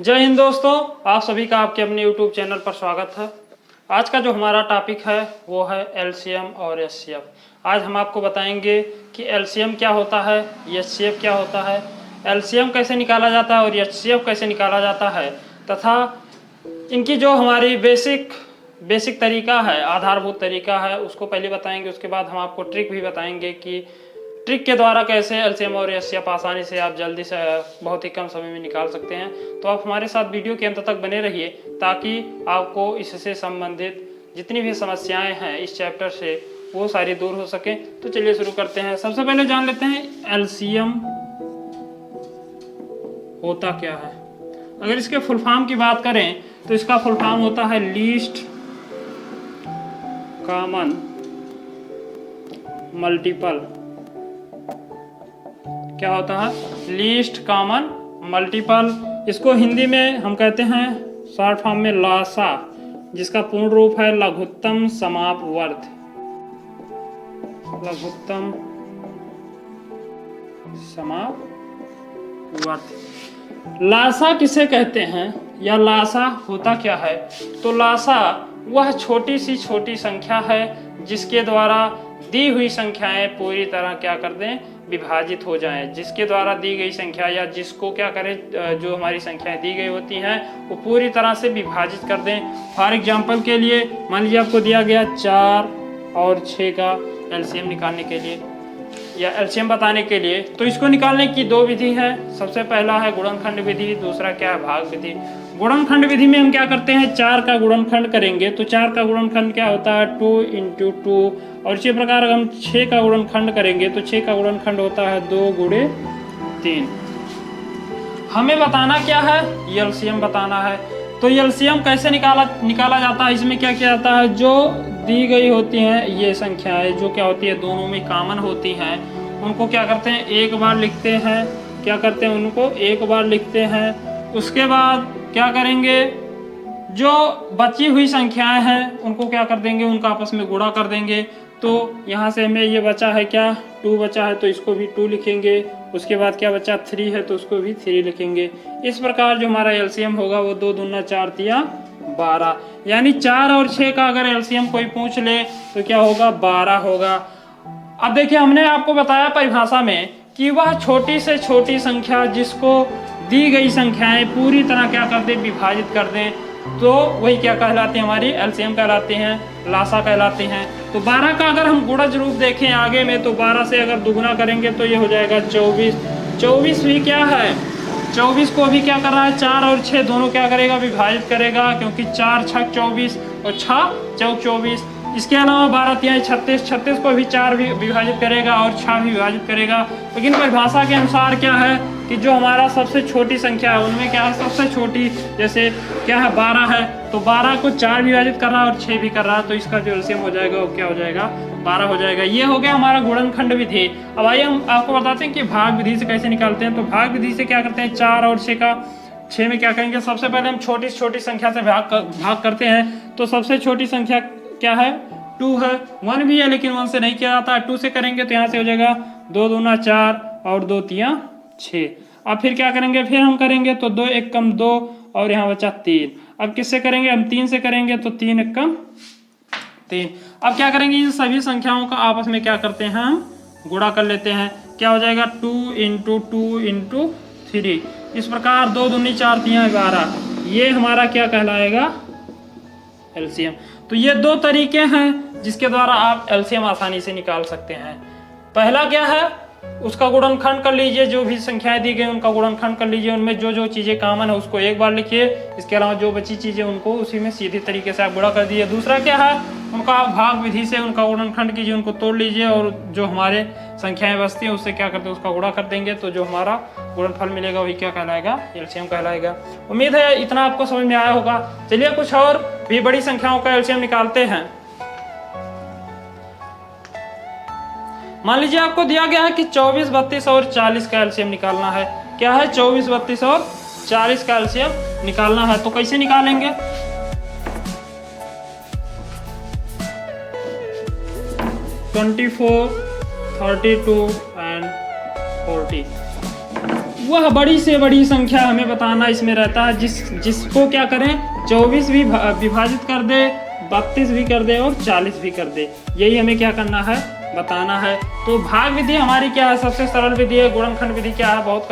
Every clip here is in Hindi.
जय हिंद दोस्तों, आप सभी का आपके अपने YouTube चैनल पर स्वागत है। आज का जो हमारा टॉपिक है वो है एलसीएम और एचसीएफ। आज हम आपको बताएंगे कि एलसीएम क्या होता है, एचसीएफ क्या होता है, एलसीएम कैसे निकाला जाता है और एचसीएफ कैसे निकाला जाता है, तथा इनकी जो हमारी बेसिक तरीका है, आधारभूत तरीका है, उसको पहले बताएंगे। उसके बाद हम आपको ट्रिक भी बताएंगे कि ट्रिक के द्वारा कैसे एलसीएम और एचसीएफ आसानी से आप जल्दी से बहुत ही कम समय में निकाल सकते हैं। तो आप हमारे साथ वीडियो के अंत तक बने रहिए ताकि आपको इससे संबंधित जितनी भी समस्याएं हैं इस चैप्टर से वो सारी दूर हो सके। तो चलिए शुरू करते हैं। सबसे पहले जान लेते हैं एलसीएम होता क्या है। अगर इसके फुल फॉर्म की बात करें तो इसका फुल फॉर्म होता है लीस्ट कॉमन मल्टीपल। क्या होता है? Least common multiple. इसको हिंदी में हम कहते हैं शॉर्ट फॉर्म में लासा, जिसका पूर्ण रूप है लघुत्तम समापवर्त। लघुत्तम समापवर्त लासा किसे कहते हैं या लासा होता क्या है? तो लासा वह छोटी सी छोटी संख्या है जिसके द्वारा दी हुई संख्याएं पूरी तरह क्या कर दें, विभाजित हो जाएं। जिसके द्वारा दी गई संख्या या जिसको क्या करें, जो हमारी संख्याएं दी गई होती हैं वो पूरी तरह से विभाजित कर दें। फॉर एग्जांपल के लिए मान लीजिए आपको दिया गया 4 और 6 का एलसीएम निकालने के लिए या एलसीएम बताने के लिए, तो इसको निकालने की दो विधि है। सबसे पहला है गुणनखंड विधि, दूसरा क्या है, भाग विधि। गुणनखंड विधि में हम क्या करते हैं, 4 का गुणनखंड करेंगे तो 4 का गुणनखंड क्या होता है, 2 × 2। और इसी प्रकार अगर हम 6 का गुणनखंड करेंगे तो 6 का गुणनखंड होता है 2 × 3। हमें बताना क्या है, एलसीएम बताना है। तो एलसीएम कैसे निकाला जाता है, इसमें क्या किया जाता है, जो दी गई होती हैं ये संख्याएं जो क्या होती है दोनों में कॉमन होती हैं, उनको क्या करते हैं एक बार लिखते हैं। क्या करते हैं, उनको एक बार लिखते हैं। उसके बाद क्या करेंगे, जो बची हुई संख्याएं हैं उनको क्या कर देंगे, उनका आपस में गुणा कर देंगे। तो यहाँ से हमें ये बचा है क्या, 2 बचा है तो इसको भी 2 लिखेंगे। उसके बाद क्या बचा, 3 है तो उसको भी 3 लिखेंगे। इस प्रकार जो हमारा एलसीएम होगा वो 2 दूना 4 तिया 12, यानी 4 और 6 का अगर एलसीएम कोई पूछ ले तो क्या होगा, 12 होगा। अब देखिए हमने आपको बताया परिभाषा में कि वह छोटी से छोटी संख्या जिसको दी गई संख्याएं पूरी तरह क्या कर दे, विभाजित कर दें, तो वही क्या कहलाते हैं, हमारी एलसीएम कहलाते हैं, लासा कहलाते हैं। तो 12 का अगर हम गुणज रूप देखें आगे में तो 12 से अगर दुगुना करेंगे तो ये हो जाएगा 24। 24 भी क्या है, 24 को भी क्या कर रहा है, 4 और 6 दोनों क्या करेगा, विभाजित करेगा, क्योंकि 4 × 6 24 और 6 × 24। इसके अलावा 12 × 3 36, 36 को भी 4 भी विभाजित करेगा और 6 भी विभाजित करेगा। लेकिन परिभाषा के अनुसार क्या है कि जो हमारा सबसे छोटी संख्या है उनमें क्या है, सबसे छोटी जैसे क्या है 12 है, तो 12 को 4 विभाजित कर रहा है और 6 भी कर रहा है, तो इसका जो एलसीएम हो जाएगा वो क्या हो जाएगा, 12 हो जाएगा। ये हो गया हमारा गुणनखंड विधि। अब आइए हम आपको बताते हैं कि भाग विधि से कैसे निकालते हैं। तो भाग विधि से क्या करते हैं, 4 और 6 का 6 में क्या करेंगे, सबसे पहले हम छोटी से छोटी संख्या से भाग करते हैं। तो सबसे छोटी संख्या क्या है, 2 है। 1 भी है लेकिन 1 से नहीं किया जाता है, 2 से करेंगे तो यहाँ से हो जाएगा 2 दूना 4 और 2 तिया 6। अब फिर क्या करेंगे, फिर हम करेंगे तो 2 × 1 = 2 और यहाँ बचा 3। अब किससे करेंगे, हम 3 से करेंगे तो 3 × 1 = 3। अब क्या करेंगे, इन सभी संख्याओं का आपस में क्या करते हैं, हम गुणा कर लेते हैं। क्या हो जाएगा, 2 × 2 × 3। इस प्रकार 2 दूनी 4 तिया 12, ये हमारा क्या कहलाएगा, एलसीएम। तो ये 2 तरीके हैं जिसके द्वारा आप एलसीएम आसानी से निकाल सकते हैं। पहला क्या है, उसका गुणनखंड कर लीजिए, जो भी संख्याएं दी गई उनका गुणनखंड कर लीजिए, उनमें जो जो चीजें कॉमन है उसको एक बार लिखिए। इसके अलावा जो बची चीजें उनको उसी में सीधी तरीके से आप गुणा कर दीजिए। दूसरा क्या है, उनका भाग विधि से उनका गुणनखंड कीजिए, उनको तोड़ लीजिए और जो हमारे संख्याएं बचती हैं उससे क्या करते हैं, उसका गुणा कर देंगे। तो जो हमारा गुणनफल मिलेगा वही क्या कहलाएगा, एलसीएम कहलाएगा। उम्मीद है इतना आपको समझ में आया होगा। चलिए कुछ और भी बड़ी संख्याओं का एलसीएम निकालते हैं। मान लीजिए आपको दिया गया है कि 24, 32 और 40 का एलसीएम निकालना है। क्या है, 24, 32 और 40 का एलसीएम निकालना है। तो कैसे निकालेंगे, 24, 32 एंड 40। वह बड़ी से बड़ी संख्या हमें बताना इसमें रहता है, जिसको क्या करें 24 भी विभाजित कर दे, 32 भी कर दे और 40 भी कर दे। यही हमें क्या करना है, बताना है। तो भाग विधि हमारी क्या है, सबसे सरल विधि है। गुणनखंड विधि क्या है, बहुत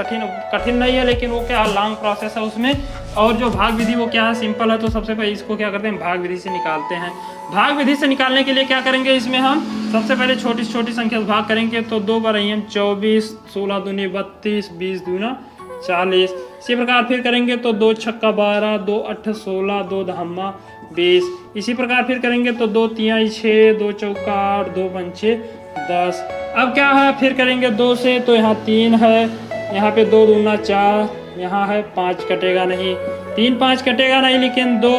कठिन नहीं है, लेकिन वो क्या लॉन्ग प्रोसेस है उसमें। और जो भाग विधि वो क्या है, सिंपल है। तो सबसे पहले इसको क्या करते हैं, भाग विधि से निकालते हैं। भाग विधि से निकालने के लिए क्या करेंगे, इसमें हम सबसे पहले छोटी से छोटी संख्या से भाग करेंगे। तो 2 बार 24, 16 दूनी 32, 20 दूना 40। इसी प्रकार फिर करेंगे तो 2 छक्का 12, 2 8 16, 2 धम्मा 20। इसी प्रकार फिर करेंगे तो 2 तिहाई 6, 2 चौका 8, 2 पंचे 10। अब क्या है, फिर करेंगे 2 से, तो यहाँ 3 है, यहाँ पे 2 दूना 4, यहाँ है 5 कटेगा नहीं, 3 5 कटेगा नहीं, लेकिन 2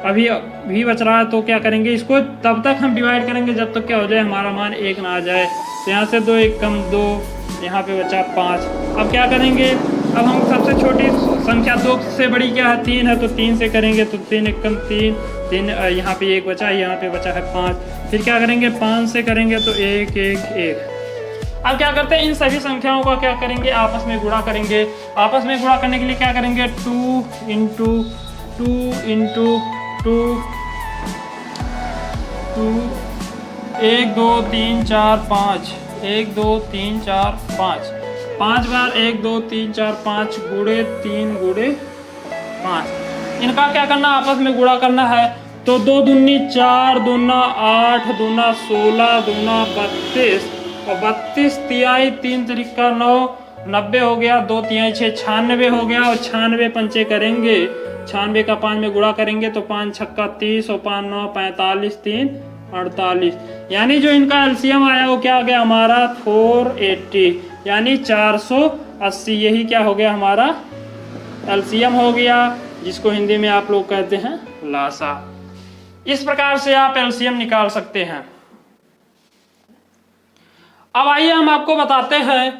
अभी भी बच रहा है। तो क्या करेंगे, इसको तब तक हम डिवाइड करेंगे जब तक क्या हो जाए, हमारा मान 1 ना आ जाए। तो यहाँ से 2 1 कम 2, यहाँ पे बचा 5। अब क्या करेंगे, अब हम सबसे छोटी संख्या 2 से बड़ी क्या है, 3 है, तो 3 से करेंगे तो 3 1 कम 3, 3 यहाँ पे 1 बचा, यहाँ पे बचा है 5। फिर क्या करेंगे, 5 से करेंगे तो 1 1 1। अब क्या करते हैं, इन सभी संख्याओं का क्या करेंगे, आपस में गुणा करेंगे। आपस में गुणा करने के लिए क्या करेंगे, 2 इंटू 2 1 2 3 4 5, 1 2 3 4 5, 5 बार 1 2 3 4 5 गुणे 3 गुणे 5। इनका क्या करना, आपस में गुणा करना है। तो 2 दूनी 4, दूना 8, दूना 16, दूना 32 और 32 तिहाई 3 त्रिका 9, 90 हो गया, 2 तिहाई 6 96 हो गया। और 96 पंचे करेंगे, 96 का 5 में गुणा करेंगे तो 5 छक्का 30 और 5 9 45, 3 48। यानी जो इनका एलसीएम आया वो क्या आ गया हमारा 480, यानी 480। यही क्या हो गया, हमारा एलसीएम हो गया, जिसको हिंदी में आप लोग कहते हैं लासा। इस प्रकार से आप एलसीएम निकाल सकते हैं। अब आइए हम आपको बताते हैं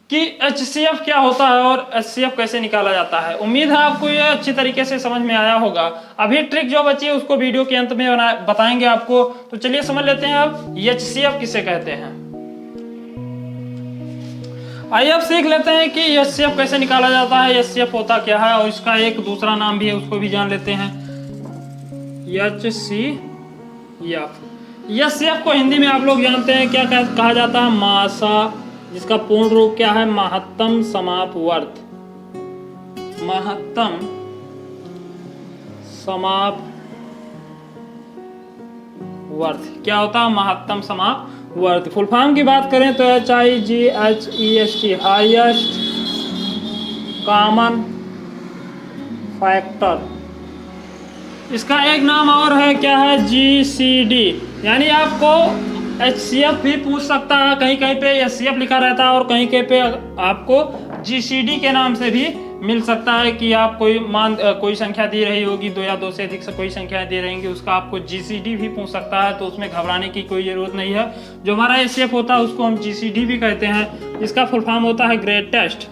कि एचसीएफ क्या होता है और एचसीएफ कैसे निकाला जाता है। उम्मीद है आपको यह अच्छी तरीके से समझ में आया होगा। अभी ट्रिक जो बची है उसको वीडियो के अंत में बताएंगे आपको। तो चलिए समझ लेते हैं अब एचसीएफ किसे कहते हैं। आइए अब सीख लेते हैं कि एचसीएफ कैसे निकाला जाता है, एचसीएफ होता क्या है, और इसका एक दूसरा नाम भी है उसको भी जान लेते हैं। एचसीएफ को हिंदी में आप लोग जानते हैं क्या कहा जाता है, मासा, जिसका पूर्ण रूप क्या है, महत्तम समापवर्त। महत्तम समापवर्त क्या होता है, महत्तम समापवर्त। फुल फॉर्म की बात करें तो HIGHEST, हाईएस्ट कॉमन फैक्टर। इसका एक नाम और है, क्या है, GCD। यानी आपको HCF भी पूछ सकता है, कहीं कहीं पे HCF लिखा रहता है और कहीं कहीं पे आपको GCD के नाम से भी मिल सकता है कि आप कोई संख्या दी रही होगी, 2 या 2 से अधिक से कोई संख्याएं दे रहेंगी, उसका आपको GCD भी पूछ सकता है। तो उसमें घबराने की कोई जरूरत नहीं है। जो हमारा HCF होता है उसको हम GCD भी कहते हैं। इसका फुल फॉर्म होता है ग्रेटेस्ट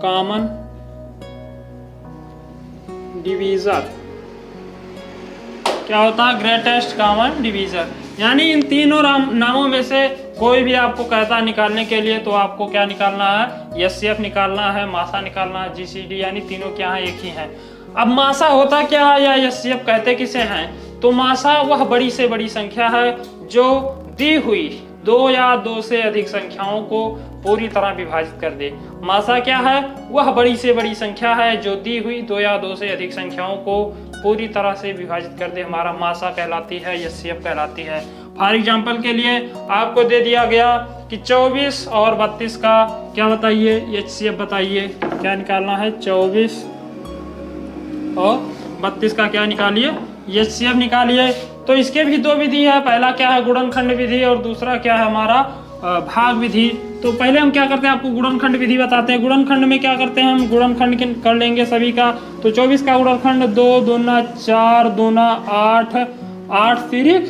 कॉमन डिवीजर। क्या होता है, ग्रेटेस्ट कॉमन डिवीजर। यानी इन तीनों नामों में से कोई भी आपको कहता है निकालने के लिए, तो आपको क्या निकालना है, एचसीएफ निकालना है, मासा निकालना है, जीसीडी, यानी तीनों क्या है, एक ही है। अब मासा होता क्या है या एचसीएफ कहते किसे हैं, तो मासा वह बड़ी से बड़ी संख्या है जो दी हुई 2 या 2 से अधिक संख्याओं को पूरी तरह विभाजित कर दे। मासा क्या है, वह बड़ी से बड़ी संख्या है जो दी हुई 2 या 2 से अधिक संख्याओं को पूरी तरह से विभाजित कर दे, हमारा मासा कहलाती है, एचसीएफ कहलाती है। फॉर एग्जाम्पल के लिए आपको दे दिया गया कि 24 और 32 का क्या बताइए, एचसीएफ बताइए, क्या निकालना है, 24 और 32 का क्या निकालिए, एचसीएफ निकालिए। तो इसके भी 2 विधि है, पहला क्या है गुणनखंड विधि और दूसरा क्या है हमारा भाग विधि। तो पहले हम क्या करते हैं, आपको गुणनखंड विधि बताते हैं। गुणनखंड में क्या करते हैं, हम गुणनखंड कर लेंगे सभी का। तो 24 का गुणनखंड 2 दूना 4 दूना 8, 8 तिरिक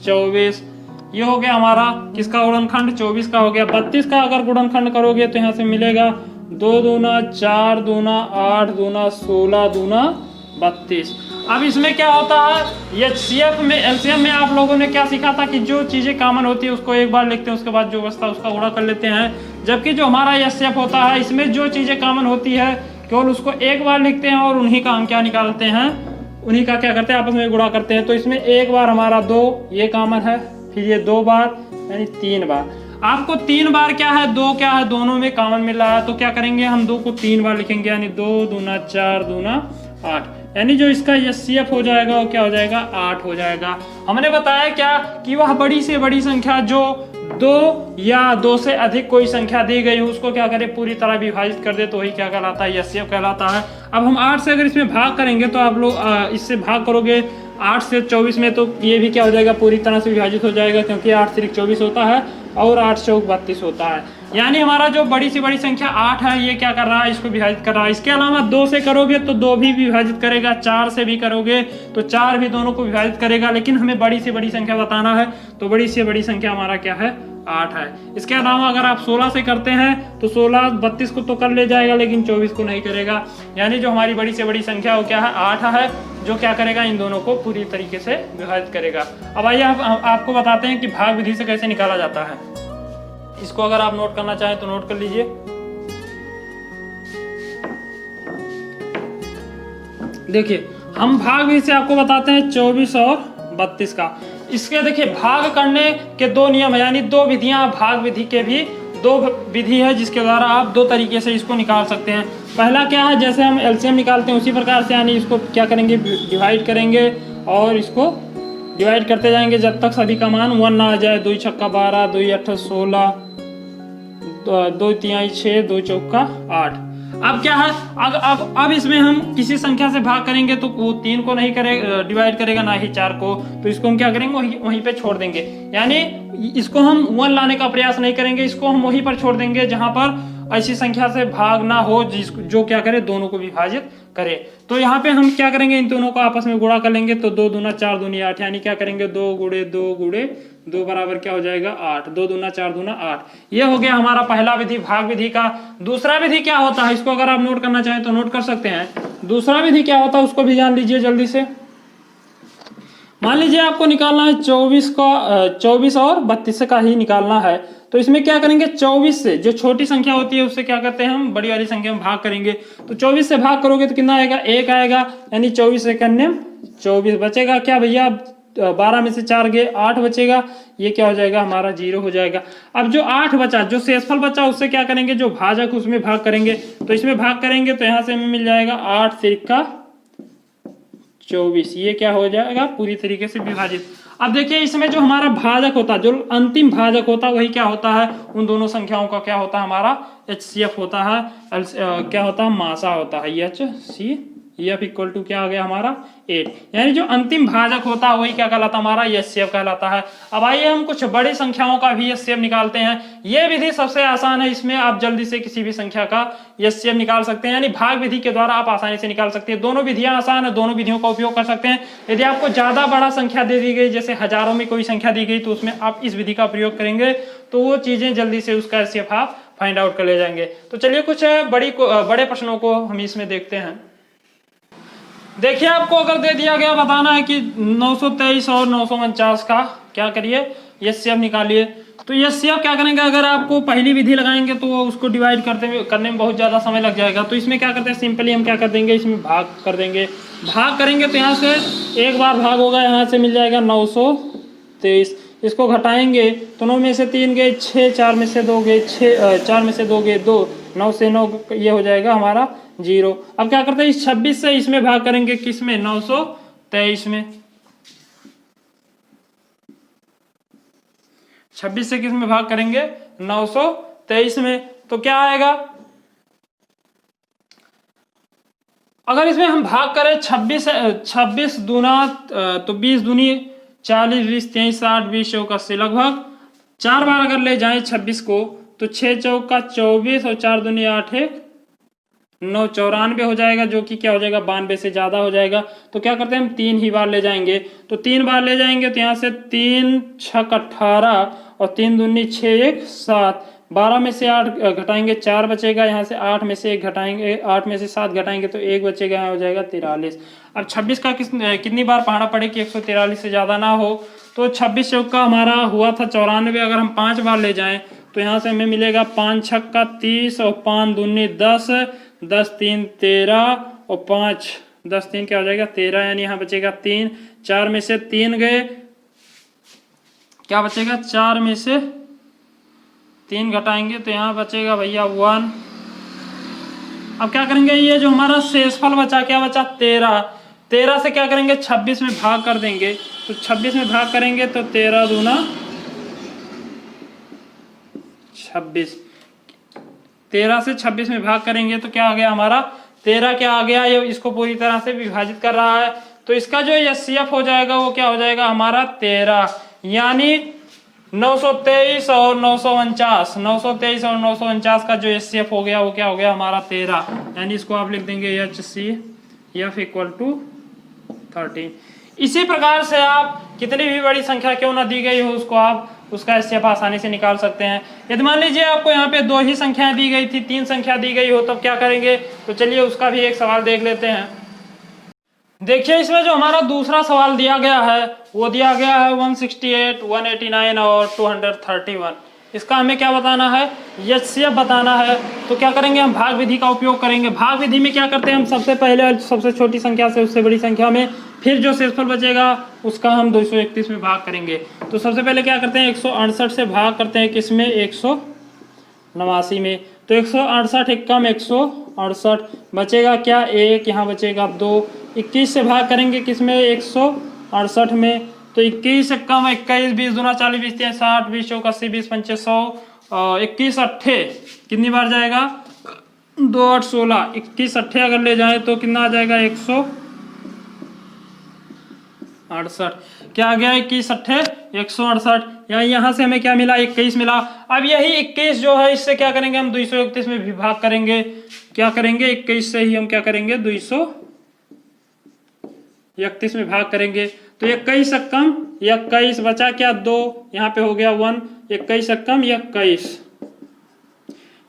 24, ये हो गया हमारा किसका गुणनखंड, 24 का हो गया। 32 का अगर गुणनखंड करोगे तो यहाँ से मिलेगा 2 दूना 4 दूना 8 दूना 16 दूना 32। अब इसमें क्या होता है, एचसीएफ में एलसीएम में आप लोगों ने क्या सीखा था कि जो चीज़ें कॉमन होती है उसको एक बार लिखते हैं, उसके बाद जो बचता है उसका गुणा कर लेते हैं। जबकि जो हमारा एचसीएफ होता है इसमें जो चीज़ें कॉमन होती है केवल उसको एक बार लिखते हैं और उन्हीं का हम क्या निकालते हैं, उन्हीं का क्या करते हैं आपस में गुणा करते हैं। तो इसमें एक बार हमारा 2 ये कॉमन है, फिर ये 2 बार यानी 3 बार। आपको 3 बार क्या है, 2 क्या है, दोनों में कॉमन मिल रहा है। तो क्या करेंगे हम 2 को 3 बार लिखेंगे, यानी 2 दूना 4 दूना 8, यानी जो इसका एचसीएफ हो जाएगा वो क्या हो जाएगा 8 हो जाएगा। हमने बताया क्या कि वह बड़ी से बड़ी संख्या जो 2 या 2 से अधिक कोई संख्या दी गई हो उसको क्या करें पूरी तरह विभाजित कर दे तो वही क्या कहलाता है, एचसीएफ कहलाता है। अब हम 8 से अगर इसमें भाग करेंगे तो आप लोग इससे भाग करोगे 8 से 24 में तो ये भी क्या हो जाएगा पूरी तरह से विभाजित हो जाएगा, क्योंकि 8 से 24 होता है और 8 से 32 होता है। यानी हमारा जो बड़ी से बड़ी संख्या 8 है ये क्या कर रहा है, इसको विभाजित कर रहा है। इसके अलावा 2 से करोगे तो 2 भी विभाजित करेगा, 4 से भी करोगे तो 4 भी दोनों को विभाजित करेगा। लेकिन हमें बड़ी से बड़ी संख्या बताना है तो बड़ी से बड़ी संख्या हमारा क्या है 8 है। इसके अलावा अगर आप 16 से करते हैं तो 16 32 को तो कर ले जाएगा लेकिन 24 को नहीं करेगा। यानी जो हमारी बड़ी से बड़ी संख्या वो क्या है 8 है, जो क्या करेगा इन दोनों को पूरी तरीके से विभाजित करेगा। अब आइए आपको बताते हैं कि भाग विधि से कैसे निकाला जाता है। इसको अगर आप नोट करना चाहें तो नोट कर लीजिए। देखिए हम भाग विधि से आपको बताते हैं 24 और 32 का। इसके देखिए भाग करने के 2 नियम है, यानी 2 विधियां, भाग विधि के भी 2 विधि है जिसके द्वारा आप 2 तरीके से इसको निकाल सकते हैं। पहला क्या है, जैसे हम एलसीएम निकालते हैं उसी प्रकार से, यानी इसको क्या करेंगे डिवाइड करेंगे और इसको डिवाइड करते जाएंगे जब तक सभी का मान 1 ना आ जाए। 2 छक्का 12, 2 8 16, 2 तिहाई 6, 2 चौका 8। अब क्या है, अब इसमें हम किसी संख्या से भाग करेंगे तो वो 3 को नहीं करेगा डिवाइड करेगा, ना ही 4 को, तो इसको हम क्या करेंगे वहीं पे छोड़ देंगे। यानी इसको हम 1 लाने का प्रयास नहीं करेंगे, इसको हम वहीं पर छोड़ देंगे जहां पर ऐसी संख्या से भाग ना हो जो क्या करे दोनों को विभाजित करे। तो यहाँ पे हम क्या करेंगे इन दोनों को आपस में गुणा कर लेंगे। तो 2 दूना 4 दूनी 8, यानी क्या करेंगे 2 गुणे 2 गुणे 2 बराबर क्या हो जाएगा 8। 2 दूना 4 दूना 8। ये हो गया हमारा पहला विधि भाग विधि का। दूसरा विधि क्या होता है, इसको अगर आप नोट करना चाहें तो नोट कर सकते हैं। दूसरा विधि क्या होता है उसको भी जान लीजिए जल्दी से। मान लीजिए आपको निकालना है 24 और 32 का ही निकालना है। तो इसमें क्या करेंगे 24 से जो छोटी संख्या होती है उससे क्या करते हैं हम बड़ी वाली संख्या में भाग करेंगे। तो 24 से भाग करोगे तो कितना आएगा 1 आएगा, यानी 24 से करने 24 बचेगा क्या भैया 12 में से 4 गए 8 बचेगा, ये क्या हो जाएगा हमारा 0 हो जाएगा। अब जो 8 बचा, जो शेषफल बचा उससे क्या करेंगे जो भाजक उसमें भाग करेंगे। तो इसमें भाग करेंगे तो यहाँ से हमें मिल जाएगा 8 तिरका 24, ये क्या हो जाएगा पूरी तरीके से विभाजित। अब देखिए इसमें जो हमारा भाजक होता है, जो अंतिम भाजक होता है वही क्या होता है उन दोनों संख्याओं का क्या होता है हमारा एचसीएफ होता है, क्या होता है मासा होता है HCF इक्वल टू क्या आ गया हमारा 8। यानी जो अंतिम भाजक होता है वही क्या कहलाता है हमारा एचसीएफ कहलाता है। अब आइए हम कुछ बड़ी संख्याओं का भी एचसीएफ निकालते हैं। ये विधि सबसे आसान है, इसमें आप जल्दी से किसी भी संख्या का एचसीएफ निकाल सकते हैं, यानी भाग विधि के द्वारा आप आसानी से निकाल सकते हैं। दोनों विधियां आसान है, दोनों विधियों का उपयोग कर सकते हैं। यदि आपको ज्यादा बड़ा संख्या दे दी गई, जैसे हजारों में कोई संख्या दी गई, तो उसमें आप इस विधि का प्रयोग करेंगे तो वो चीजें जल्दी से उसका एचसीएफ आप फाइंड आउट कर ले जाएंगे। तो चलिए कुछ बड़े प्रश्नों को हम इसमें देखते हैं। देखिए आपको अगर दे दिया गया बताना है कि 923 और 949 का क्या करिए एचसीएफ निकालिए। तो एचसीएफ क्या करेंगे, अगर आपको पहली विधि लगाएंगे तो उसको डिवाइड करने में बहुत ज़्यादा समय लग जाएगा। तो इसमें क्या करते हैं सिंपली हम क्या कर देंगे इसमें भाग कर देंगे। भाग करेंगे तो यहाँ से एक बार भाग होगा, यहाँ से मिल जाएगा 923। इसको घटाएंगे तो 9 में से 3 गए 6, 4 में से 2 गए 6, 4 में से 2 गए 2, 9 से 9 ये हो जाएगा हमारा 0। अब क्या करते हैं इस 26 से इसमें भाग करेंगे, किस में 923 में। 26 से किस में भाग करेंगे 923 में, तो क्या आएगा अगर इसमें हम भाग करें 26 दूना तो 20 दूनी 40, 20 23 60 20 चौका से लगभग 4 बार अगर ले जाएं 26 को तो 6 चौका 24 और 4 दूनी 8 1 9 94 हो जाएगा, जो कि क्या हो जाएगा 92 से ज्यादा हो जाएगा। तो क्या करते हैं हम 3 ही बार ले जाएंगे। तो 3 बार ले जाएंगे तो यहाँ से 3 6 18 और 3 दूनी 6 1 7, 12 में से 8 घटाएंगे 4 बचेगा, यहाँ से 8 में से 1 घटाएंगे 8 में से 7 घटाएंगे तो 1 बचेगा, यहाँ हो जाएगा 43। अब 26 का कितनी बार पढ़ना पड़े कि 143 से ज़्यादा ना हो। तो 26 चौका हमारा हुआ था 94, अगर हम 5 बार ले जाएं तो यहाँ से हमें मिलेगा 5 छक्का 30 और 5 दूनी 10, 10 3 13 और 5 10 3 क्या हो जाएगा 13, यानी यहाँ बचेगा 3, 4 में से 3 गए, क्या बचेगा 4 में से 3 घटाएंगे तो यहाँ बचेगा भैया 1। अब क्या करेंगे, ये जो हमारा शेषफल बचा क्या बचा 13, 13 से क्या करेंगे 26 में भाग कर देंगे। तो 26 में भाग करेंगे तो 13 दूना 26, 13 से 26 में भाग करेंगे तो क्या आ गया हमारा 13 क्या आ गया, ये इसको पूरी तरह से विभाजित कर रहा है। तो इसका जो एचसीएफ हो जाएगा वो क्या हो जाएगा हमारा 13, यानी 923 और 949, 923 और 949 का जो एचसीएफ हो गया वो क्या हो गया हमारा 13, यानी इसको आप लिख देंगे HCF इक्वल टू 13। इसी प्रकार से आप कितनी भी बड़ी संख्या क्यों ना दी गई हो उसको आप उसका एचसीएफ आसानी से निकाल सकते हैं। यदि मान लीजिए आपको यहाँ पे 2 ही संख्याएं दी गई थी, 3 संख्या दी गई हो तब क्या करेंगे, तो चलिए उसका भी एक सवाल देख लेते हैं। देखिए इसमें जो हमारा दूसरा सवाल दिया गया है वो दिया गया है 168, 189 और 231। इसका हमें क्या बताना है, एचसीएफ बताना है। तो क्या करेंगे, हम भाग विधि का उपयोग करेंगे। भाग विधि में क्या करते हैं, हम सबसे पहले सबसे छोटी संख्या से उससे बड़ी संख्या में, फिर जो शेषफल बचेगा उसका हम 231 में भाग करेंगे। तो सबसे पहले क्या करते हैं 168 से भाग करते हैं किसमें 189 में। तो 168 एक कम 168 बचेगा क्या 1, यहाँ बचेगा 2। 21 से भाग करेंगे किसमें 168 में। तो 21 से कम 21, 20 दूना 40, 20 3 60, 20 चौक 80, 20 पंचे 100, 21 अट्ठे कितनी बार जाएगा 2 8 16, 21 अट्ठे अगर ले जाए तो कितना आ जाएगा 168। क्या आ गया 21 अट्ठे 168, यहाँ से हमें क्या मिला 21 मिला। अब यही 21 जो है इससे क्या करेंगे हम 231 में विभाग करेंगे। क्या करेंगे 21 से ही हम क्या करेंगे 231 में भाग करेंगे। तो 21 से कम 21 बचा क्या 2, यहाँ पे हो गया 1, 21 से कम 21,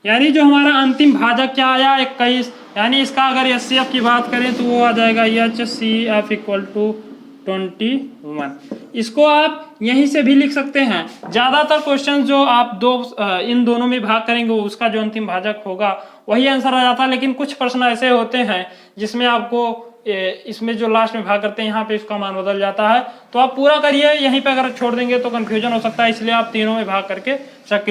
यानी जो हमारा अंतिम भाजक क्या आया 21। यानी इसका अगर एचसीएफ की बात करें तो वो आ जाएगा HCF इक्वल टू 21। इसको आप यहीं से भी लिख सकते हैं। ज्यादातर क्वेश्चन जो आप इन दोनों में भाग करेंगे उसका जो अंतिम भाजक होगा वही आंसर आ जाता है। लेकिन कुछ प्रश्न ऐसे होते हैं जिसमें आपको इसमें जो लास्ट में भाग करते हैं यहाँ पे इसका मान बदल जाता है। तो आप पूरा करिए, यहीं पे अगर छोड़ देंगे तो कंफ्यूजन हो सकता है, इसलिए आप तीनों में भाग करके चेक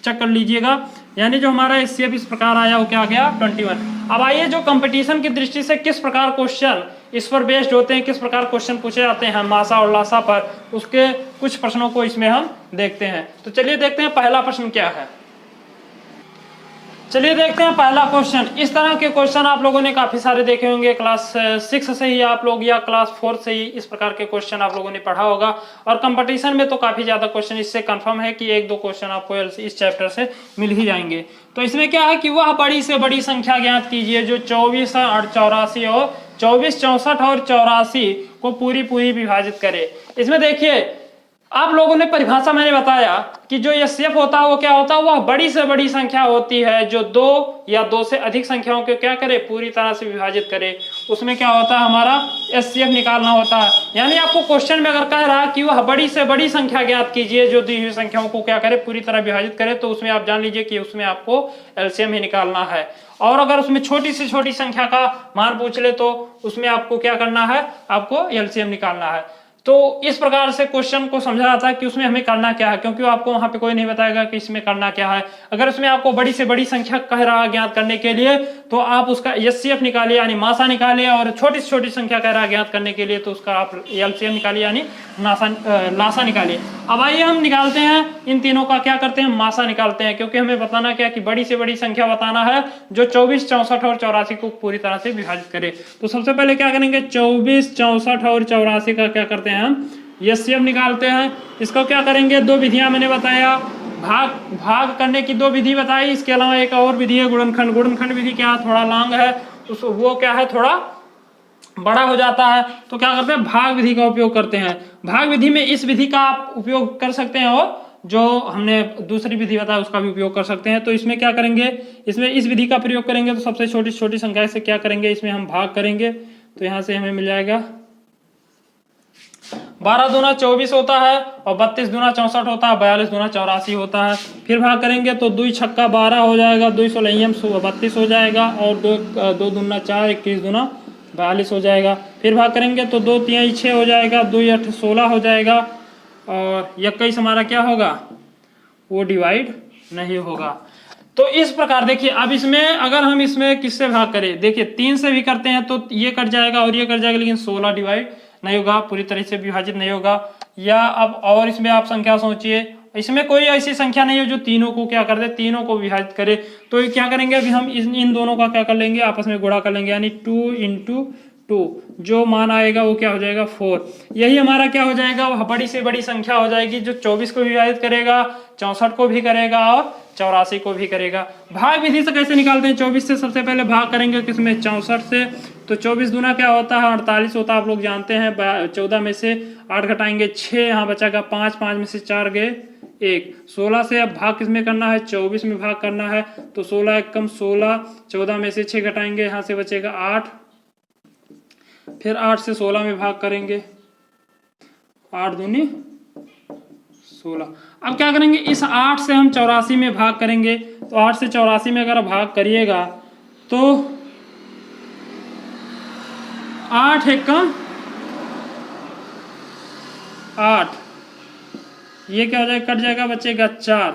कर लीजिएगा। यानी जो हमारा एचसीएफ इस प्रकार आया वो क्या आ गया 21। अब आइए जो कंपटीशन की दृष्टि से किस प्रकार क्वेश्चन इस पर बेस्ड होते हैं, किस प्रकार क्वेश्चन पूछे जाते हैं मासा और लासा पर, उसके कुछ प्रश्नों को इसमें हम देखते हैं। तो चलिए देखते हैं पहला प्रश्न क्या है। चलिए देखते हैं पहला क्वेश्चन। इस तरह के क्वेश्चन आप लोगों ने काफी सारे देखे होंगे, क्लास 6 से ही आप लोग या क्लास 4 से ही इस प्रकार के क्वेश्चन आप लोगों ने पढ़ा होगा। और कंपटीशन में तो काफी ज्यादा क्वेश्चन, इससे कंफर्म है कि 1-2 क्वेश्चन आपको इस चैप्टर से मिल ही जाएंगे। तो इसमें क्या है कि वह बड़ी से बड़ी संख्या ज्ञात कीजिए जो 24 और 84 और 24, 64 और 84 को पूरी विभाजित करे। इसमें देखिए आप लोगों ने परिभाषा मैंने बताया कि जो एचसीएफ होता है वो क्या होता है, वह बड़ी से बड़ी संख्या होती है जो 2 या 2 से अधिक संख्याओं को क्या करे पूरी तरह से विभाजित करे। उसमें क्या होता है हमारा एचसीएफ निकालना होता है। यानी आपको क्वेश्चन में अगर कह रहा है कि वह बड़ी से बड़ी संख्या ज्ञात कीजिए जो दी हुई संख्याओं को क्या करे पूरी तरह विभाजित करे, तो उसमें आप जान लीजिए कि उसमें आपको एलसीएम ही निकालना है। और अगर उसमें छोटी से छोटी संख्या का मान पूछ ले तो उसमें आपको क्या करना है, आपको एलसीएम निकालना है। तो इस प्रकार से क्वेश्चन को समझा जाता है कि उसमें हमें करना क्या है, क्योंकि आपको वहां पे कोई नहीं बताएगा कि इसमें करना क्या है। अगर उसमें आपको बड़ी से बड़ी संख्या कह रहा है ज्ञात करने के लिए तो आप उसका एचसीएफ निकालिए यानी मासा निकालिए, और छोटी से छोटी संख्या कह रहा है ज्ञात करने के लिए तो उसका आप एलसीएम निकालिए यानी लासा निकालिए। अब आइए हम निकालते हैं इन तीनों का, क्या करते हैं मासा निकालते हैं, क्योंकि हमें बताना क्या कि बड़ी से बड़ी संख्या बताना है जो 24, 64 और 84 को पूरी तरह से विभाजित करे। तो सबसे पहले क्या करेंगे 24, 64 और 84 का क्या करते हैं हम एचसीएफ निकालते हैं। इसको क्या करेंगे 2 विधियां मैंने बताया, भाग करने की 2 विधि बताई, इसके अलावा एक और विधि है गुणनखंड। गुणनखंड विधि क्या थोड़ा लॉन्ग है, वो क्या है थोड़ा बड़ा हो जाता है। तो क्या करते हैं भाग विधि का उपयोग करते हैं। भाग विधि में इस विधि का आप उपयोग कर सकते हैं और जो हमने दूसरी विधि बताया उसका भी उपयोग कर सकते हैं। तो इसमें क्या करेंगे, इसमें इस विधि का प्रयोग करेंगे तो सबसे छोटी छोटी संख्या से क्या करेंगे इसमें हम भाग करेंगे। तो यहाँ से हमें मिल जाएगा 12 दूना 24 होता है और 32 दूना 64 होता है, 42 दूना 84 होता है। फिर भाग करेंगे तो 2 छक्का 12 हो जाएगा, 2 सोलहियम 32 हो जाएगा और 2 दूना 4, 21 दूना 42 हो जाएगा। फिर भाग करेंगे तो 2 तिहाई 6 हो जाएगा, 2 8 16 हो जाएगा और 21 हमारा क्या होगा, वो डिवाइड नहीं होगा। तो इस प्रकार देखिए, अब इसमें अगर हम इसमें किससे भाग करें, देखिए 3 से भी करते हैं तो ये कट जाएगा और ये कट जाएगा, लेकिन 16 डिवाइड नहीं होगा, पूरी तरह से विभाजित नहीं होगा। या अब और इसमें आप संख्या सोचिए, इसमें कोई ऐसी संख्या नहीं है जो तीनों को क्या कर दे, तीनों को विभाजित करे। तो ये क्या करेंगे, अभी हम इन दोनों का क्या कर लेंगे, आपस में गुणा कर लेंगे, यानी 2 × 2, जो मान आएगा वो क्या हो जाएगा 4। यही हमारा क्या हो जाएगा, वह बड़ी से बड़ी संख्या हो जाएगी जो 24 को विभाजित करेगा, 64 को भी करेगा और 84 को भी करेगा। भाग विधि से कैसे निकालते हैं, 24 से सबसे पहले भाग करेंगे किसमें, 64 से। तो 24 दूना क्या होता है 48 होता है, आप लोग जानते हैं। 14 में से 8 घटाएंगे 6, यहाँ बचेगा 5, 5 में से 4 गए 1। 16 से अब भाग किसमें करना है, 24 में भाग करना है। तो 16 × 1 = 16, 14 में से 6 घटाएंगे, यहाँ से बचेगा 8। फिर 8 से 16 में भाग करेंगे, 8 दूनी 16। अब क्या करेंगे, इस 8 से हम 84 में भाग करेंगे। तो 8 से 84 में अगर भाग करिएगा तो 8 × 1 = 8, ये क्या हो जाएगा, कट जाएगा, बचेगा 4।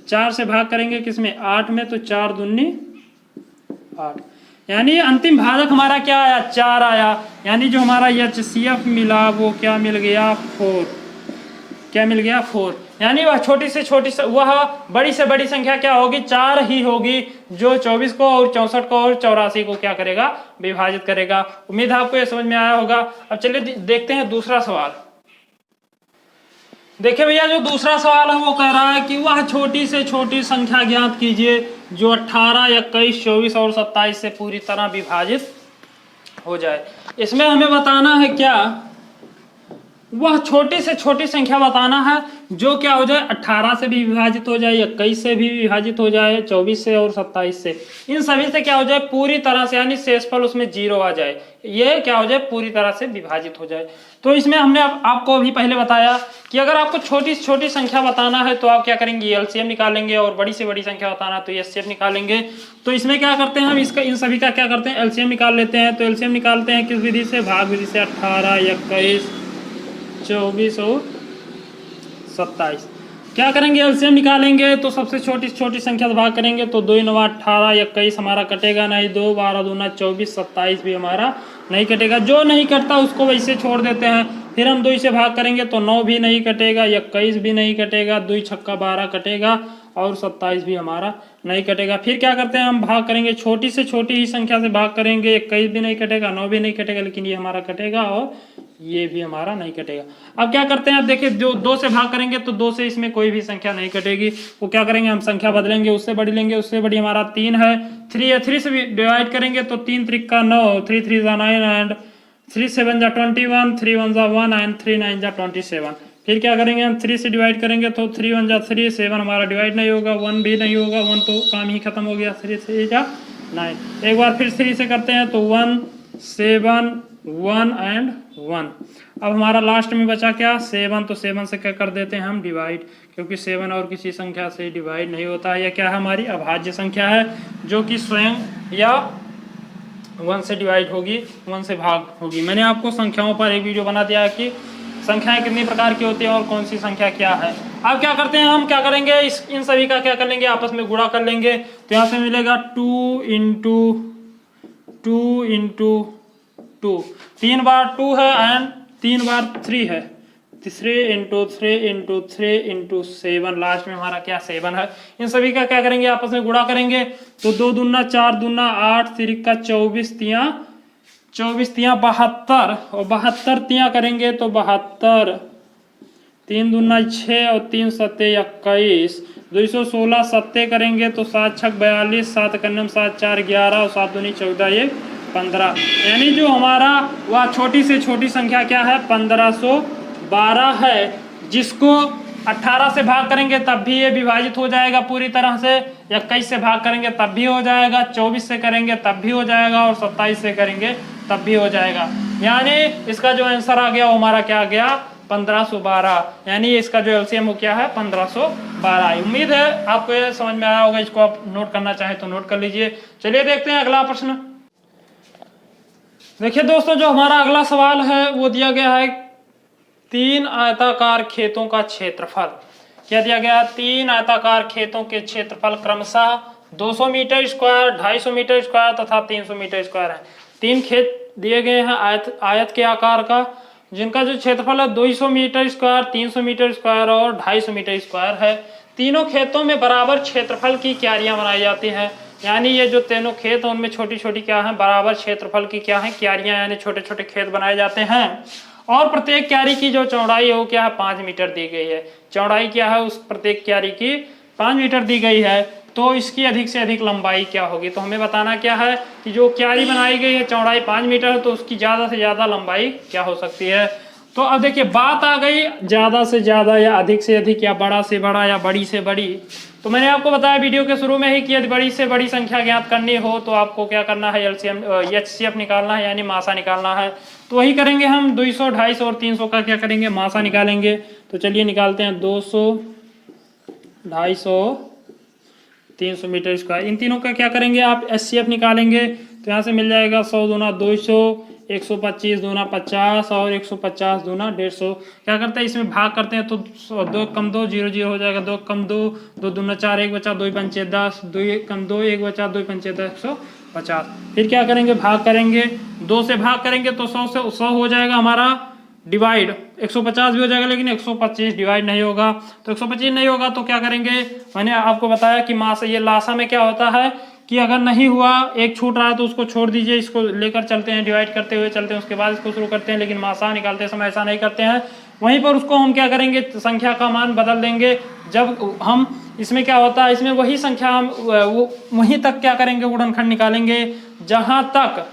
4 से भाग करेंगे किसमें, 8 में, तो 4 दूनी 8, यानी अंतिम भाजक हमारा क्या आया, 4 आया। यानी जो हमारा HCF मिला वो क्या मिल गया, 4। क्या मिल गया, 4। यानी वह छोटी से छोटी वह बड़ी से बड़ी संख्या क्या होगी, 4 ही होगी, जो 24 को और 64 को और 84 को क्या करेगा, विभाजित करेगा। उम्मीद है आपको ये समझ में आया होगा। अब चलिए देखते हैं दूसरा सवाल। देखिए भैया, जो दूसरा सवाल है वो कह रहा है कि वह छोटी से छोटी संख्या ज्ञात कीजिए जो 18, 21, 24 और 27 से पूरी तरह विभाजित हो जाए। इसमें हमें बताना है क्या, वह छोटी से छोटी संख्या बताना है जो क्या हो जाए, 18 से भी विभाजित हो जाए, 21 से भी विभाजित हो जाए, 24 से और 27 से, इन सभी से क्या हो जाए पूरी तरह से, यानी शेषफल उसमें 0 आ जाए, ये क्या हो जाए पूरी तरह से विभाजित हो जाए। तो इसमें हमने आपको अभी पहले बताया कि अगर आपको छोटी से छोटी संख्या बताना है तो आप क्या करेंगे, LCM निकालेंगे, और बड़ी से बड़ी संख्या बताना है तो HCF निकालेंगे। तो इसमें क्या करते हैं हम, इसका इन सभी का क्या करते हैं, LCM निकाल लेते हैं। तो LCM निकालते हैं किस विधि से, भाग विधि से। 18, 21, 24 और 27 क्या करेंगे, LCM निकालेंगे। तो सबसे छोटी छोटी संख्या से भाग करेंगे तो 2 × 9 = 18, 21 हमारा कटेगा नहीं, 2 12 दूना 24, 27 भी हमारा नहीं कटेगा। जो नहीं कटता उसको वैसे छोड़ देते हैं। फिर हम 2 से भाग करेंगे तो 9 भी नहीं कटेगा, 21 भी नहीं कटेगा, 2 छक्का 12 कटेगा और 27 भी हमारा नहीं कटेगा। फिर क्या करते हैं, हम भाग करेंगे छोटी से छोटी ही संख्या से भाग करेंगे, 21 भी नहीं कटेगा, 9 भी नहीं कटेगा, लेकिन ये हमारा कटेगा और ये भी हमारा नहीं कटेगा। अब क्या करते हैं, अब देखिए जो 2 से भाग करेंगे तो 2 से इसमें कोई भी संख्या नहीं कटेगी। वो क्या करेंगे, हम संख्या बदलेंगे, उससे बड़ी लेंगे, उससे बड़ी हमारा 3 है, 3 है, 3 से डिवाइड करेंगे तो 3 × 3 = 9, 3 × 3 = 9 एंड 3 × 7 = 21, 3 × 1 = 1 एंड 3 × 9 = 27। फिर क्या करेंगे, हम 3 से डिवाइड करेंगे तो 3 × 1 = 3, 7 हमारा डिवाइड नहीं होगा, 1 भी नहीं होगा, 1 तो काम ही खत्म हो गया, 3 से 9। एक बार फिर 3 से करते हैं तो 1, 7, 1 एंड 1। अब हमारा लास्ट में बचा क्या, 7। तो 7 से क्या कर देते हैं हम, डिवाइड, क्योंकि 7 और किसी संख्या से डिवाइड नहीं होता है। यह क्या है, हमारी अभाज्य संख्या है जो कि स्वयं या 1 से डिवाइड होगी, 1 से भाग होगी। मैंने आपको संख्याओं पर एक वीडियो बना दिया है कि संख्याएं कितनी प्रकार की होती हैं और कौन सी संख्या क्या है। अब क्या करते हैं, हम क्या करेंगे, इन सभी का क्या कर लेंगे, आपस में गुणा कर लेंगे। तो यहाँ से मिलेगा 2 × 2 × 2, 3 बार 2 है एंड 3 बार 3 है, 3 × 3 × 3 × 7, लास्ट में हमारा क्या 7 है। इन सभी का क्या करेंगे, आपस में गुणा करेंगे। तो 2 दूना 4 दूना 8, 3 × 24, 24 × 72 और 72 × करेंगे तो 72, 3 दूना 6 और 3 × 7 21, 216 7 करेंगे तो 7 × 6 42, 7 × 7 4 11 और 7 दूनी 14 ये 15। यानी जो हमारा वह छोटी से छोटी संख्या क्या है, 1512 है, जिसको 18 से भाग करेंगे तब भी ये विभाजित हो जाएगा पूरी तरह से, 21 से भाग करेंगे तब भी हो जाएगा, 24 से करेंगे तब भी हो जाएगा और 27 से करेंगे तब भी हो जाएगा। यानी इसका जो आंसर आ गया वो हमारा क्या आ गया 1512, यानी इसका जो एलसीएम वो क्या है 1512। उम्मीद है आपको ये समझ में आया होगा, इसको आप नोट करना चाहे तो नोट कर लीजिए। चलिए देखते हैं अगला प्रश्न। देखिए दोस्तों, जो हमारा अगला सवाल है वो दिया गया है 3 आयताकार खेतों का क्षेत्रफल। क्या दिया गया? 3 आयताकार खेतों के क्षेत्रफल क्रमशः 200 मीटर स्क्वायर, 250 मीटर स्क्वायर तथा 300 मीटर स्क्वायर है। 3 खेत दिए गए हैं आयत के आकार का, जिनका जो क्षेत्रफल है 200 मीटर स्क्वायर, 300 मीटर स्क्वायर और 250 मीटर स्क्वायर है। तीनों खेतों में बराबर क्षेत्रफल की क्यारियां बनाई जाती हैं। यानी ये जो तीनों खेत हैं उनमें छोटी छोटी क्या है बराबर क्षेत्रफल की क्या है क्यारियां, यानी छोटे छोटे खेत बनाए जाते हैं। और प्रत्येक क्यारी की जो चौड़ाई है वो क्या है 5 मीटर दी गई है। चौड़ाई क्या है उस प्रत्येक क्यारी की 5 मीटर दी गई है। तो इसकी अधिक से अधिक लंबाई क्या होगी? तो हमें बताना क्या है कि जो क्यारी बनाई गई है चौड़ाई 5 मीटर है, तो उसकी ज्यादा से ज्यादा लंबाई क्या हो सकती है। तो अब देखिए बात आ गई ज्यादा से ज्यादा या अधिक से अधिक या बड़ा से बड़ा या बड़ी से बड़ी। तो मैंने आपको बताया वीडियो के शुरू में ही कि यदि बड़ी से बड़ी संख्या ज्ञात करनी हो तो आपको क्या करना है एलसीएम एचसीएफ निकालना है, यानी मासा निकालना है। तो वही करेंगे हम 200, 250 और 300 का क्या करेंगे मासा निकालेंगे। तो चलिए निकालते हैं 200, 250, 300 मीटर स्क्वायर। इन तीनों का क्या करेंगे आप एचसीएफ निकालेंगे। तो यहाँ से मिल जाएगा 100 दूना 200, 125 दूना 50 और 150 दूना 150। क्या करते हैं इसमें भाग करते हैं तो 2 कम 2 0 0 हो जाएगा। 2 कम 2 2 दूना 4 1 बचा 2 पंचे 10, 2 कम 2 1 बचा 2 पंचे 10 150। फिर क्या करेंगे भाग करेंगे 2 से भाग करेंगे तो 100 से 100 हो जाएगा हमारा डिवाइड। 150 भी हो जाएगा लेकिन 125 डिवाइड नहीं होगा। तो 125 नहीं होगा तो क्या करेंगे, मैंने आपको बताया कि मास ये लासा में क्या होता है कि अगर नहीं हुआ एक छूट रहा है तो उसको छोड़ दीजिए, इसको लेकर चलते हैं डिवाइड करते हुए चलते हैं, उसके बाद इसको शुरू करते हैं। लेकिन मासा निकालते समय ऐसा नहीं करते हैं। वहीं पर उसको हम क्या करेंगे संख्या का मान बदल देंगे। जब हम इसमें क्या होता है इसमें वही संख्या हम वहीं तक क्या करेंगे गुणनखंड निकालेंगे जहां तक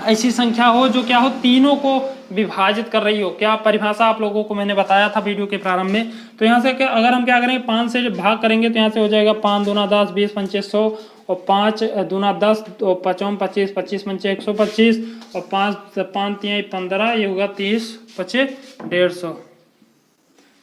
ऐसी संख्या हो जो क्या हो तीनों को विभाजित कर रही हो। क्या परिभाषा आप लोगों को मैंने बताया था वीडियो के प्रारंभ में। तो यहाँ से अगर हम क्या करेंगे 5 से भाग करेंगे तो यहाँ से हो जाएगा 5 दूना 10, 20 पंचे 100 और 5 दूना 10 और 5 25, 25 पंचे 125 और 5 5 3 15, ये होगा 30 पचे 150।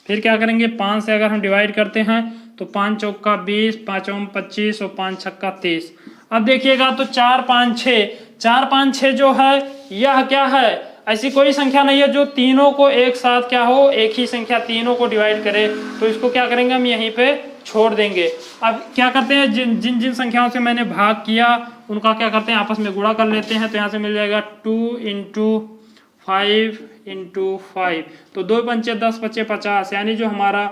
फिर क्या करेंगे 5 से अगर हम डिवाइड करते हैं तो 5 चौका 20, 5 25 और 5 छक्का 30। अब देखिएगा तो 4 5 6, 4 5 6 जो है यह क्या है ऐसी कोई संख्या नहीं है जो तीनों को एक साथ क्या हो एक ही संख्या तीनों को डिवाइड करे। तो इसको क्या करेंगे हम यहीं पे छोड़ देंगे। अब क्या करते हैं जिन जिन संख्याओं से मैंने भाग किया उनका क्या करते हैं आपस में गुणा कर लेते हैं। तो यहाँ से मिल जाएगा 2 × 5 × 5, तो 2 पंचे 10 पचे 50, यानी जो हमारा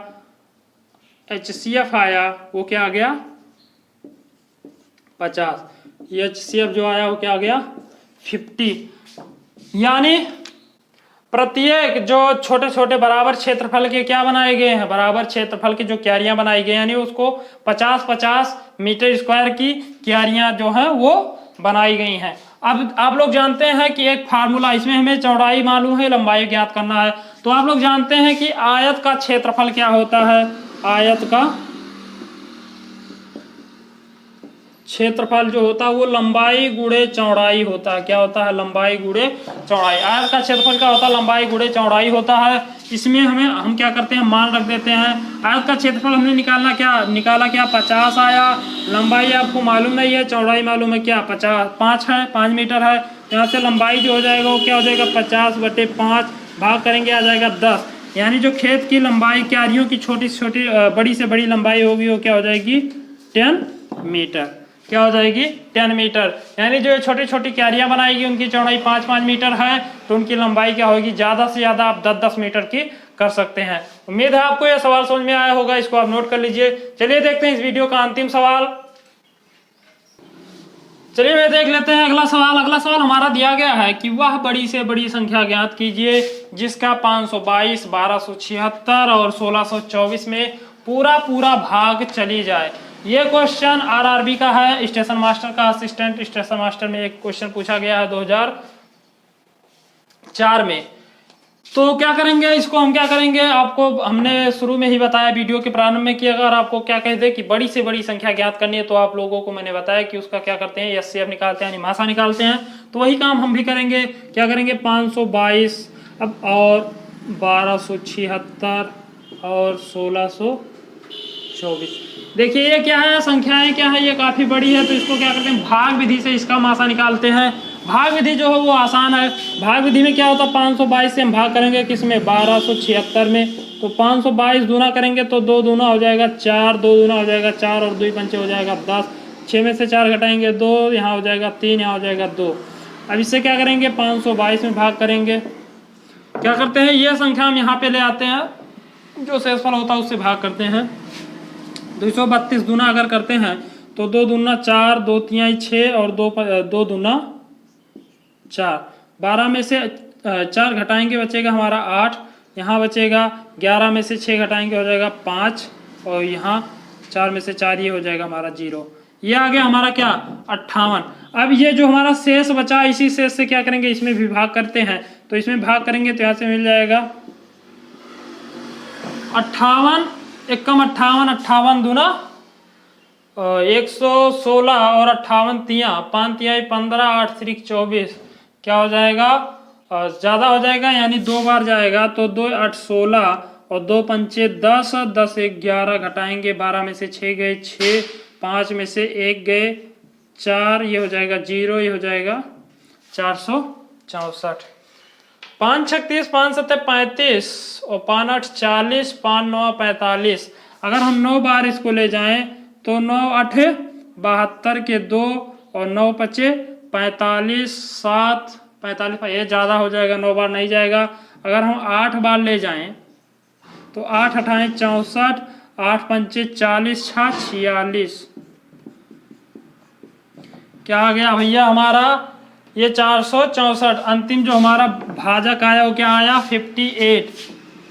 एचसीएफ आया वो क्या आ गया 50। ये एचसीएफ जो आया वो क्या आ गया 50। यानी प्रत्येक जो छोटे छोटे बराबर क्षेत्रफल के क्या बनाए गए हैं बराबर क्षेत्रफल की जो क्यारियां बनाई गई यानी उसको 50-50 मीटर स्क्वायर की क्यारियां जो हैं वो बनाई गई हैं। अब आप लोग जानते हैं कि एक फार्मूला इसमें हमें चौड़ाई मालूम है लंबाई ज्ञात करना है। तो आप लोग जानते हैं कि आयत का क्षेत्रफल क्या होता है। आयत का क्षेत्रफल जो होता है वो लंबाई गुणे चौड़ाई होता है। क्या होता है लंबाई गुणे चौड़ाई। आयत का क्षेत्रफल क्या होता है लंबाई गुणे चौड़ाई होता है। इसमें हम क्या करते हैं मान रख देते हैं। आयत का क्षेत्रफल हमने निकाला क्या 50 आया। लंबाई आपको मालूम नहीं है, चौड़ाई मालूम है क्या 5 है 5 मीटर है। यहाँ से लंबाई जो हो जाएगा वो क्या हो जाएगा 50/5 भाग करेंगे आ जाएगा 10। यानी जो खेत की लंबाई क्यारियों की छोटी से छोटी बड़ी से बड़ी लंबाई होगी वो क्या हो जाएगी 10 मीटर। क्या हो जाएगी 10 मीटर। यानी जो छोटी छोटी क्यारियां बनाएगी उनकी चौड़ाई 5-5 मीटर है तो उनकी लंबाई क्या होगी ज्यादा से ज्यादा आप 10-10 मीटर की कर सकते हैं। उम्मीद है आपको यह सवाल समझ में आया होगा, इसको आप नोट कर लीजिए। चलिए देखते हैं इस वीडियो का अंतिम सवाल। चलिए वे देख लेते हैं अगला सवाल। अगला सवाल हमारा दिया गया है कि वह बड़ी से बड़ी संख्या ज्ञात कीजिए जिसका 522, 1276 और 1624 में पूरा भाग चली जाए। ये क्वेश्चन आरआरबी का है, स्टेशन मास्टर का असिस्टेंट स्टेशन मास्टर में एक क्वेश्चन पूछा गया है 2004 में। तो क्या करेंगे इसको हम क्या करेंगे आपको हमने शुरू में ही बताया वीडियो के प्रारंभ में कि अगर आपको क्या कहते हैं कि बड़ी से बड़ी संख्या ज्ञात करनी है तो आप लोगों को मैंने बताया कि उसका क्या करते हैं एचसीएफ निकालते हैं यानी मासा निकालते हैं। तो वही काम हम भी करेंगे। क्या करेंगे, 522 अब और 1276 और 1624। देखिए ये क्या है, संख्याएं क्या है, ये काफ़ी बड़ी है, तो इसको क्या करते हैं, भाग विधि से इसका मासा निकालते हैं। भाग विधि जो है वो आसान है। भाग विधि में क्या होता है, 522 से हम भाग करेंगे किसमें, 1276 में। तो 522 दूना करेंगे तो 2 दूना हो जाएगा 4, 2 दूना हो जाएगा 4 और 2 पंचे हो जाएगा 10। 6 में से 4 घटाएंगे 2, यहाँ हो जाएगा 3, यहाँ हो जाएगा 2। अब इससे क्या करेंगे, 522 में भाग करेंगे। क्या करते हैं, ये संख्या हम यहाँ पे ले आते हैं, जो शेषफल होता है उससे भाग करते हैं। 232 दूना अगर करते हैं तो 2 दूना 4, 2 तिहाई 6 और 2 दूना 4। 12 में से 4 घटाएंगे बचेगा हमारा 8, यहाँ बचेगा 11 में से 6 घटाएंगे हो जाएगा 5 और यहाँ 4 में से 4 ये हो जाएगा हमारा 0। ये आ गया हमारा क्या, 58। अब ये जो हमारा शेष बचा, इसी शेष से क्या करेंगे, इसमें भी भाग करते हैं। तो इसमें भाग करेंगे तो यहाँ से मिल जाएगा 58 एकम 58, 58 दूना 116 और 58 तिया 5 तिहाई 15, 8 त्रिक 24। क्या हो जाएगा, ज़्यादा हो जाएगा यानी 2 बार जाएगा, तो 2 8 16 और 2 पंचे 10, 10 11 घटाएंगे, 12 में से 6 गए 6, 5 में से 1 गए 4, ये हो जाएगा 0, ये हो जाएगा 464। 5 6 30, 5 7 35 और 5 8 40, 5 9 45। अगर हम 9 बार इसको ले जाएं तो 9 8 72 के 2 और 9 5 45, 7 45, ये ज़्यादा हो जाएगा, 9 बार नहीं जाएगा। अगर हम 8 बार ले जाएं तो 8 8 64, 8 पंचे 40, 46। क्या आ गया भैया हमारा, ये 464। अंतिम जो हमारा भाजक आया वो क्या आया, 58।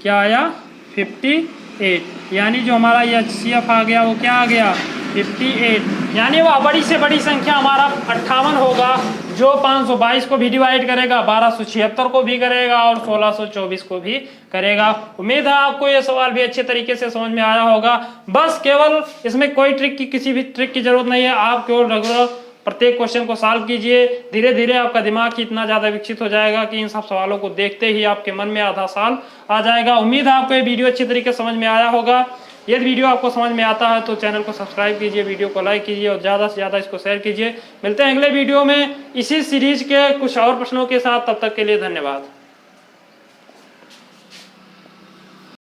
क्या आया, 58। यानी जो हमारा ये HCF आ गया वो क्या आ गया, 58। यानी वो बड़ी से बड़ी संख्या हमारा 58 होगा, जो 522 को भी डिवाइड करेगा, 1276 को भी करेगा और 1624 को भी करेगा। उम्मीद है आपको ये सवाल भी अच्छे तरीके से समझ में आया होगा। बस केवल इसमें कोई किसी भी ट्रिक की जरूरत नहीं है, आप केवल रेगुलर प्रत्येक क्वेश्चन को सॉल्व कीजिए। धीरे धीरे आपका दिमाग इतना ज़्यादा विकसित हो जाएगा कि इन सब सवालों को देखते ही आपके मन में आधा साल आ जाएगा। उम्मीद है आपको ये वीडियो अच्छी तरीके से समझ में आया होगा। यदि वीडियो आपको समझ में आता है तो चैनल को सब्सक्राइब कीजिए, वीडियो को लाइक कीजिए और ज़्यादा से ज़्यादा इसको शेयर कीजिए। मिलते हैं अगले वीडियो में इसी सीरीज के कुछ और प्रश्नों के साथ, तब तक के लिए धन्यवाद।